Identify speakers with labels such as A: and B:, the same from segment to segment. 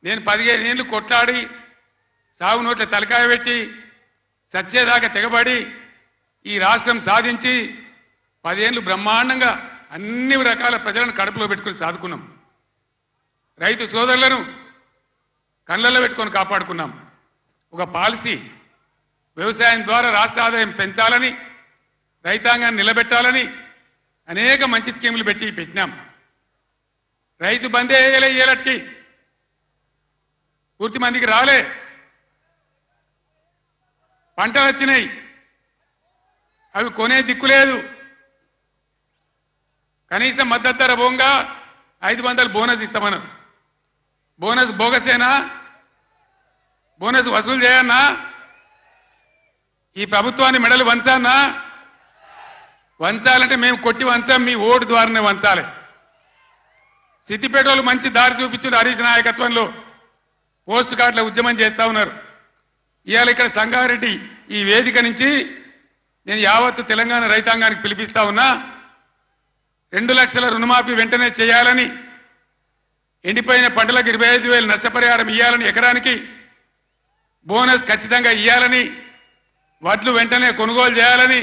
A: నేను 15 ఏళ్ళు కొట్లాడి సాగు నోట్ల తలకాయ పెట్టి సచ్చేదాకా తెగబడి ఈ రాష్ట్రం సాధించి 10 ఏళ్ళు బ్రహ్మాండంగా అన్ని రకాల ప్రజలను కడుపులో పెట్టుకుని సాదుకున్నాం. రైతు సోదరులను కళ్ళల్లో పెట్టుకొని కాపాడుకున్నాం. ఒక పాలసీ వ్యవసాయం ద్వారా రాష్ట్ర ఆదాయం పెంచాలని, రైతాంగాన్ని నిలబెట్టాలని అనేక మంచి స్కీములు పెట్టినాం. రైతు బందే వేయలే, ఏలటికి పూర్తి మందికి రాలే. పంటలు వచ్చినాయి, అవి కొనే దిక్కులేదు. కనీసం మద్దతు ధర పోగా 500 బోనస్ ఇస్తామన్నారు. బోనస్ బోగసేనా? బోనస్ వసూలు చేయన్నా? ఈ ప్రభుత్వాన్ని మెడలు వంచానా? వంచాలంటే మేము కొట్టి వంచాం, మీ ఓటు ద్వారానే వంచాలి. సిద్దిపేట వాళ్ళు మంచి దారి చూపించారు. హరీష్ నాయకత్వంలో పోస్ట్ కార్డుల ఉద్యమం చేస్తా ఉన్నారు. ఇవాళ ఇక్కడ సంగారెడ్డి ఈ వేదిక నుంచి నేను యావత్తు తెలంగాణ రైతాంగానికి పిలిపిస్తా ఉన్నా. 2 లక్షల రుణమాఫీ వెంటనే చేయాలని, ఎండిపోయిన పంటలకు 25,000 నష్టపరిహారం ఇవ్వాలని, ఎకరానికి బోనస్ ఖచ్చితంగా ఇవ్వాలని, వడ్లు వెంటనే కొనుగోలు చేయాలని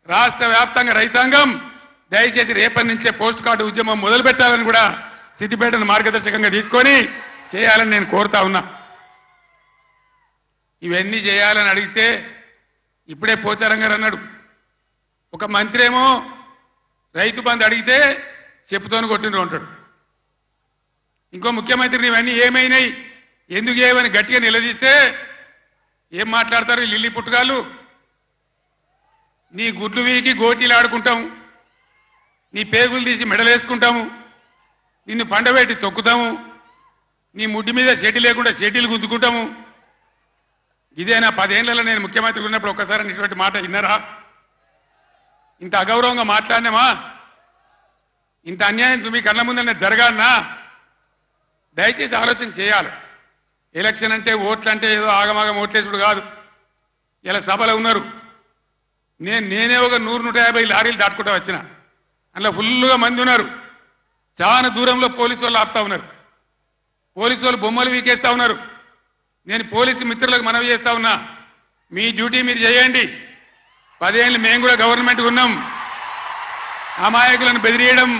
A: రాష్ట్ర వ్యాప్తంగా రైతాంగం దయచేసి రేపటి నుంచే పోస్ట్ కార్డు ఉద్యమం మొదలు పెట్టాలని కూడా సిద్దిపేటను మార్గదర్శకంగా తీసుకొని చేయాలని నేను కోరుతా ఉన్నా. ఇవన్నీ చేయాలని అడిగితే ఇప్పుడే పోచారంగారు అన్నాడు. ఒక మంత్రి ఏమో రైతు బంధు అడిగితే చెప్పుతోని కొట్టిండ్రు అంటాడు. ఇంకో ముఖ్యమంత్రిని ఇవన్నీ ఏమైనాయి, ఎందుకు ఏమని గట్టిగా నిలదీస్తే ఏం మాట్లాడతారు లిల్లీ పుట్టుగాళ్ళు? నీ గుడ్లు వీకి గోటీలు ఆడుకుంటాము, నీ పేగులు తీసి మెడలేసుకుంటాము, నిన్ను పండబెట్టి తొక్కుతాము, నీ ముడ్డి మీద షెడ్డి లేకుండా షెడ్డీలు గుంజుకుంటాము. ఇదేనా 10 ఏళ్లలో నేను ముఖ్యమంత్రి ఉన్నప్పుడు ఒక్కసారి ఇటువంటి మాట విన్నారా? ఇంత అగౌరవంగా మాట్లాడినామా? ఇంత అన్యాయం మీ కళ్ళ ముందనే జరగాలనా? దయచేసి ఆలోచన చేయాలి. ఎలక్షన్ అంటే ఓట్లు అంటే ఏదో ఆగమాగం ఓట్లేసుడు కాదు. ఇలా సభలో ఉన్నారు. నేనే ఒక 100-150 లారీలు దాటుకుంటా వచ్చిన. అందులో ఫుల్గా మంది ఉన్నారు. చాలా దూరంలో పోలీసు వాళ్ళు ఆపుతా ఉన్నారు. పోలీసు వాళ్ళు బొమ్మలు వీకేస్తా ఉన్నారు. నేను పోలీసు మిత్రులకు మనవి చేస్తా ఉన్నా, మీ డ్యూటీ మీరు చేయండి. 10 ఏళ్ళు మేము కూడా గవర్నమెంట్ ఉన్నాం. అమాయకులను బెదిరియడం,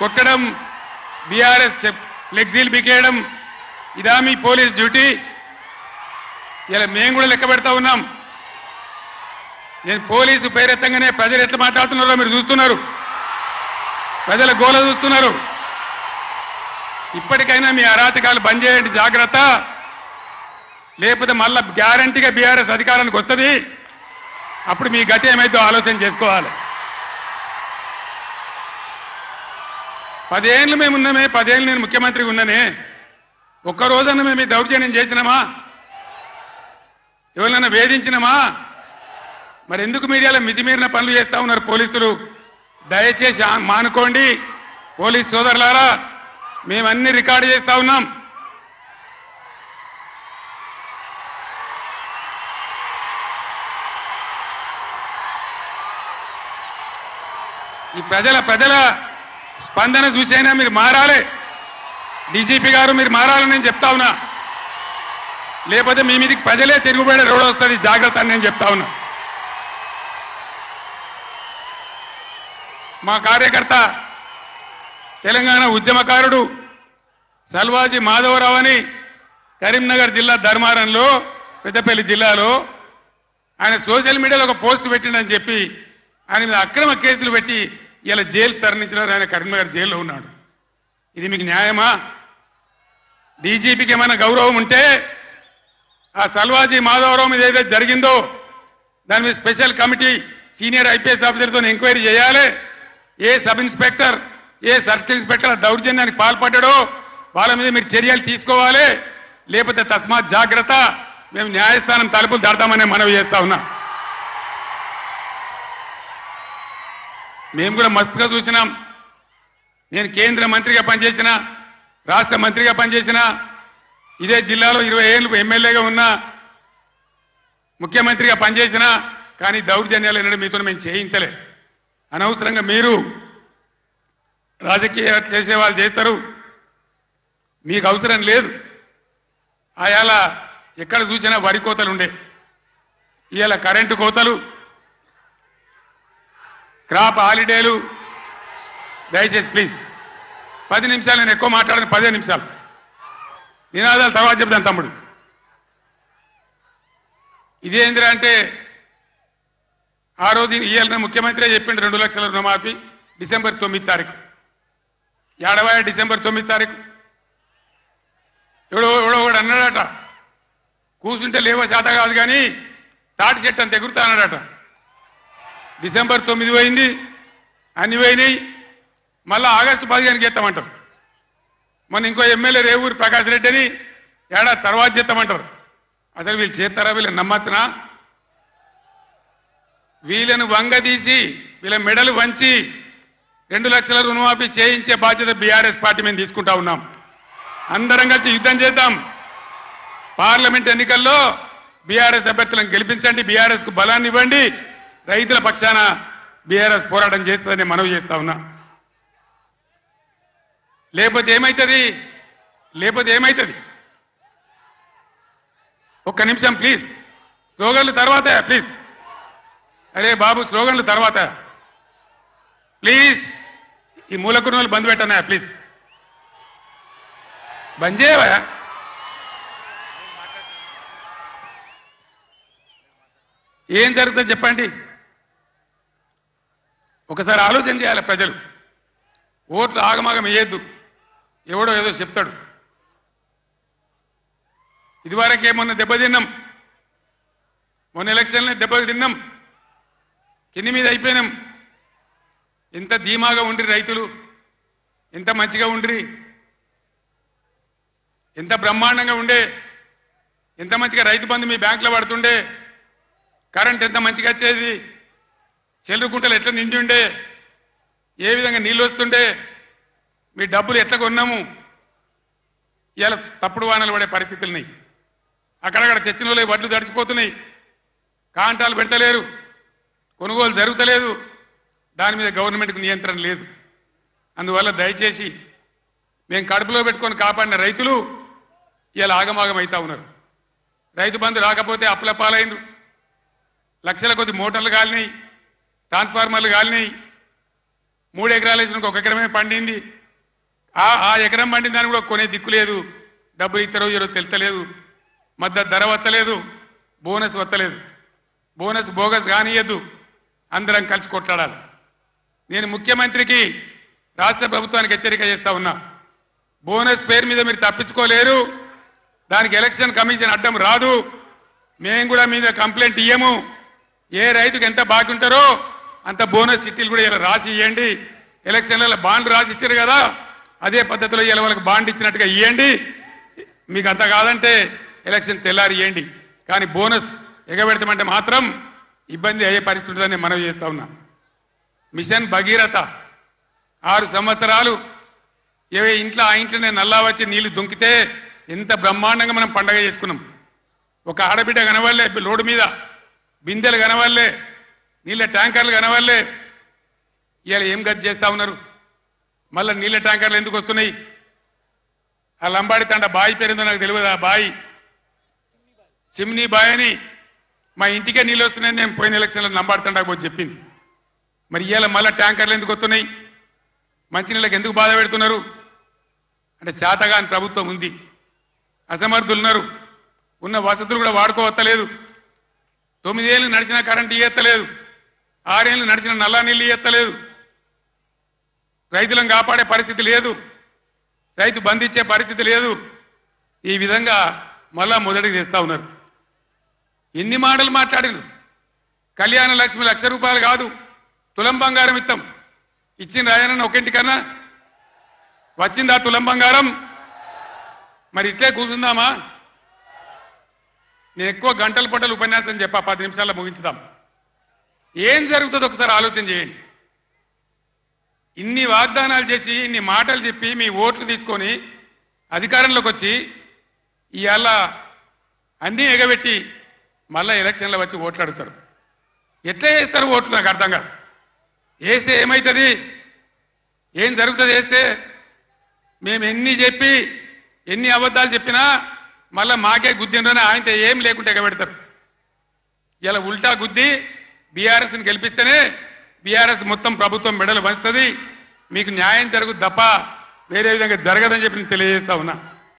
A: కొట్టడం, బీఆర్ఎస్ ఫ్లెక్సీలు బికేయడం ఇదా మీ పోలీస్ డ్యూటీ? ఇలా మేము కూడా లెక్క పెడతా ఉన్నాం. నేను పోలీసు పేరెత్తంగానే ప్రజలు ఎట్లా మాట్లాడుతున్నారో మీరు చూస్తున్నారు. ప్రజల గోల చూస్తున్నారు. ఇప్పటికైనా మీ అరాచకాలు బంద్ చేయండి, జాగ్రత్త. లేకపోతే మళ్ళా గ్యారంటీగా బీఆర్ఎస్ అధికారానికి వస్తుంది. అప్పుడు మీ గతి ఏమైతే ఆలోచన చేసుకోవాలి. 10 ఏళ్ళు మేము ఉన్నామే, 10 ఏళ్ళు నేను ముఖ్యమంత్రిగా ఉన్నానే. ఒక్కరోజన్నా మేము ఈ దౌర్జన్యం చేసినామా? ఎవరినైనా వేధించినామా? మరి ఎందుకు మీరు ఇలా మితిమీరిన పనులు చేస్తా ఉన్నారు పోలీసులు? దయచేసి మానుకోండి పోలీస్ సోదరులారా. మేమన్నీ రికార్డు చేస్తా ఉన్నాం. ఈ ప్రజల స్పందన చూసైనా మీరు మారాలి. డీజీపీ గారు మీరు మారాలని నేను చెప్తా ఉన్నా. లేకపోతే మీ మీదకి ప్రజలే తిరుగుబడే రోడ్ వస్తుంది, జాగ్రత్త అని నేను చెప్తా ఉన్నా. మా కార్యకర్త తెలంగాణ ఉద్యమకారుడు సల్వాజీ మాధవరావు అని కరీంనగర్ జిల్లా ధర్మారంలో, పెద్దపల్లి జిల్లాలో ఆయన సోషల్ మీడియాలో ఒక పోస్ట్ పెట్టిండని చెప్పి ఆయన మీద అక్రమ కేసులు పెట్టి ఇలా జైలు తరలించినారు. ఆయన కరీంనగర్ జైల్లో ఉన్నాడు. ఇది మీకు న్యాయమా? డీజీపీకి ఏమైనా గౌరవం ఉంటే ఆ సల్వాజీ మాధవరావు మీద ఏదైతే జరిగిందో దాని మీద స్పెషల్ కమిటీ సీనియర్ ఐపీఎస్ ఆఫీసర్తో ఎంక్వైరీ చేయాలి. ఏ సబ్ ఇన్స్పెక్టర్, ఏ సర్కిల్ ఇన్స్పెక్టర్ దౌర్జన్యానికి పాల్పడ్డాడో వాళ్ళ మీద మీరు చర్యలు తీసుకోవాలి. లేకపోతే తస్మాత్ జాగ్రత్త, మేము న్యాయస్థానం తలుపులు దాడతామనే మనవి చేస్తా ఉన్నా. మేము కూడా మస్తుగా చూసినాం. నేను కేంద్ర మంత్రిగా పనిచేసిన, రాష్ట్ర మంత్రిగా పనిచేసిన, ఇదే జిల్లాలో 20 ఏళ్ళు ఎమ్మెల్యేగా ఉన్నా, ముఖ్యమంత్రిగా పనిచేసిన, కానీ దౌర్జన్యాలు ఎన్నడూ మీతో మేము చేయించలే. అనవసరంగా మీరు రాజకీయ చేసేవాళ్ళు చేస్తారు, మీకు అవసరం లేదు. ఆయాల ఎక్కడ చూసినా వరి కోతలు ఉండే, ఇవాళ కరెంటు కోతలు, క్రాప్ హాలిడేలు. దయచేసి ప్లీజ్ 10 నిమిషాలు, నేను ఎక్కువ మాట్లాడను, 15 నిమిషాలు నినాదాలు తర్వాత చెప్తాను తమ్ముడు. ఇదేంద్రా అంటే ఆ రోజు ఇవాళ ముఖ్యమంత్రి చెప్పిండు 2 లక్షల రుణమాఫీ డిసెంబర్ 9 తారీఖు. ఏడవాయ డిసెంబర్ 9 తారీఖు ఎవడో కూడా అన్నాడట, కూర్చుంటే లేవో శాత కాదు కానీ తాటి చెట్టు అంత ఎగురుతా అన్నాడట. డిసెంబర్ 9 పోయింది, అన్ని పోయినాయి. మళ్ళా ఆగస్టు 15కి చేస్తామంటారు. మొన్న ఇంకో ఎమ్మెల్యే రేవూరు ప్రకాష్ రెడ్డి అని ఏడాది తర్వాత చేస్తామంటారు. అసలు వీళ్ళు చేస్తారా? వీళ్ళని నమ్మచ్చునా? వీళ్ళను వంగదీసి వీళ్ళ మెడలు వంచి 2 లక్షల రుణమాఫీ చేయించే బాధ్యత బీఆర్ఎస్ పార్టీ మేము తీసుకుంటా ఉన్నాం. అందరం కలిసి యుద్ధం చేద్దాం. పార్లమెంట్ ఎన్నికల్లో బీఆర్ఎస్ అభ్యర్థులను గెలిపించండి, బీఆర్ఎస్ కు బలాన్ని ఇవ్వండి. రైతుల పక్షాన బీఆర్ఎస్ పోరాటం చేస్తుందని మనవి చేస్తా ఉన్నా. లేకపోతే ఏమైతుంది? ఒక్క నిమిషం ప్లీజ్. స్లోగన్లు తర్వాత ప్లీజ్. అరే బాబు, స్లోగన్లు తర్వాత ప్లీజ్. ఈ మూలకున్నోళ్ళు బంద్ పెట్టనా ప్లీజ్, బంద్ చేయవా? ఏం జరుగుతుంది చెప్పండి. ఒకసారి ఆలోచన చేయాలి ప్రజలు. ఓట్లు ఆగమాగం వేయద్దు, ఎవడో ఏదో చెప్తాడు. ఇదివరకే మొన్న దెబ్బతిన్నాం, మొన్న ఎలక్షన్లో దెబ్బతిన్నాం, కింది మీద అయిపోయినాం. ఎంత ధీమాగా ఉండ్రి రైతులు, ఎంత మంచిగా ఉండ్రి, ఎంత బ్రహ్మాండంగా ఉండే, ఎంత మంచిగా రైతు బంధు మీ బ్యాంకులో పడుతుండే, కరెంట్ ఎంత మంచిగా వచ్చేది, చెల్లుకుంటలు ఎట్లా నిండి ఉండే, ఏ విధంగా నీళ్ళు వస్తుండే, మీ డబ్బులు ఎట్లా కొన్నాము. ఇవాళ తప్పుడు వానలు పడే పరిస్థితులున్నాయి. అక్కడక్కడ తెచ్చిన వాళ్ళు వడ్లు తడిచిపోతున్నాయి, కాంటాలు పెట్టలేరు, కొనుగోలు జరుగుతలేదు. దాని మీద గవర్నమెంట్కు నియంత్రణ లేదు. అందువల్ల దయచేసి మేము కడుపులో పెట్టుకొని కాపాడిన రైతులు ఇలా ఆగమాగం అవుతా ఉన్నారు. రైతు బంధు రాకపోతే అప్పుల పాలైండ్రు, లక్షల కొద్ది మోటార్లు కాలినాయి, ట్రాన్స్ఫార్మర్లు కాలినాయి. 3 ఎకరాలు వేసిన 1 ఎకరమే పండింది. ఆ ఎకరం పండిన దాన్ని కూడా కొనే దిక్కు లేదు. డబ్బులు ఇస్తారో ఈరోజు తెలుస్తలేదు, మద్దతు ధర వత్తలేదు, బోనస్ వత్తలేదు. బోనస్ బోగస్ కానియద్దు, అందరం కలిసి కొట్లాడాలి. నేను ముఖ్యమంత్రికి, రాష్ట్ర ప్రభుత్వానికి హెచ్చరిక చేస్తా ఉన్నా. బోనస్ పేరు మీద మీరు తప్పించుకోలేరు. దానికి ఎలక్షన్ కమిషన్ అడ్డం రాదు. మేము కూడా మీద కంప్లైంట్ ఇయ్యము. ఏ రైతుకు ఎంత బాకీ ఉంటారో అంత బోనస్ చిట్టీలు కూడా ఇలా రాసి ఇవ్వండి. ఎలక్షన్లలో బాండ్లు రాసి ఇచ్చారు కదా, అదే పద్ధతిలో ఇలా వాళ్ళకి బాండ్ ఇచ్చినట్టుగా ఇవ్వండి. మీకు అంత కాదంటే ఎలక్షన్ తెల్లారి ఇవ్వండి. కానీ బోనస్ ఎగబెడతామంటే మాత్రం ఇబ్బంది అయ్యే పరిస్థితి ఉంటుందని మనవి చేస్తా ఉన్నా. మిషన్ భగీరథ 6 సంవత్సరాలు ఇంట్లో ఆ ఇంట్లోనే నల్లా వచ్చి నీళ్లు దుంకితే ఎంత బ్రహ్మాండంగా మనం పండగ చేసుకున్నాం. ఒక ఆడబిడ్డ కనవల్లే, రోడ్డు మీద బిందెలు కనవల్లే, నీళ్ళ ట్యాంకర్లు కనవల్లే. ఇవాళ ఏం గతి చేస్తా ఉన్నారు? మళ్ళీ నీళ్ళ ట్యాంకర్లు ఎందుకు వస్తున్నాయి? ఆ లంబాడి తండ బాయి పేరుందో నాకు తెలియదు. ఆ బాయి చిమ్నీ బాయ్ అని మా ఇంటికే నీళ్ళు వస్తున్నాయని నేను పోయిన ఎలక్షన్లో లంబాడి తండకు పోయి చెప్పింది. మరి ఇవాళ మళ్ళీ ట్యాంకర్లు ఎందుకు వస్తున్నాయి? మంచినీళ్ళకి ఎందుకు బాధ పెడుతున్నారు? అంటే శాతగాని ప్రభుత్వం ఉంది, అసమర్థులున్నారు, ఉన్న వసతులు కూడా వాడుకోవత్తలేదు. 9 ఏళ్ళు నడిచిన కరెంటు ఇయ్యత్తలేదు, 6 ఏళ్ళు నడిచిన నల్లా నీళ్ళు ఇయ్యత్తలేదు. రైతులను కాపాడే పరిస్థితి లేదు, రైతు బంధించే పరిస్థితి లేదు. ఈ విధంగా మళ్ళా మొదటికి తెస్తా ఉన్నారు. ఎన్ని మాటలు మాట్లాడినారు? కళ్యాణ లక్ష్మి ₹1,00,000 కాదు, తులం బంగారం ఇస్తాం. ఇచ్చిన రాయనన్న ఒకింటికన్నా వచ్చిందా తులం బంగారం? మరి ఇట్లే కూర్చుందామా? నేను ఎక్కువ గంటల పట్టలు ఉపన్యాసం చెప్పా, 10 నిమిషాల్లో ముగించుదాం. ఏం జరుగుతుందో ఒకసారి ఆలోచన చేయండి. ఇన్ని వాగ్దానాలు చేసి, ఇన్ని మాటలు చెప్పి, మీ ఓట్లు తీసుకొని అధికారంలోకి వచ్చి ఇవాళ అన్నీ ఎగబెట్టి మళ్ళా ఎలక్షన్లో వచ్చి ఓట్లు అడుగుతారు. ఎట్లా వేస్తారు ఓట్లు? నాకు అర్థం కాదు. వేస్తే ఏమవుతుంది? ఏం జరుగుతుంది వేస్తే? మేము ఎన్ని చెప్పి, ఎన్ని అబద్ధాలు చెప్పినా మళ్ళా మాకే గుద్దిండ్రని ఆయనతో ఏం లేకుంటే ఎగబెడతారు. ఇలా ఉల్టా గుద్ది బీఆర్ఎస్ని గెలిపిస్తేనే బీఆర్ఎస్ మొత్తం ప్రభుత్వం మెడలు వంచుతుంది, మీకు న్యాయం జరుగుద్ది తప్ప వేరే విధంగా జరగదని చెప్పి నేను తెలియజేస్తా ఉన్నా.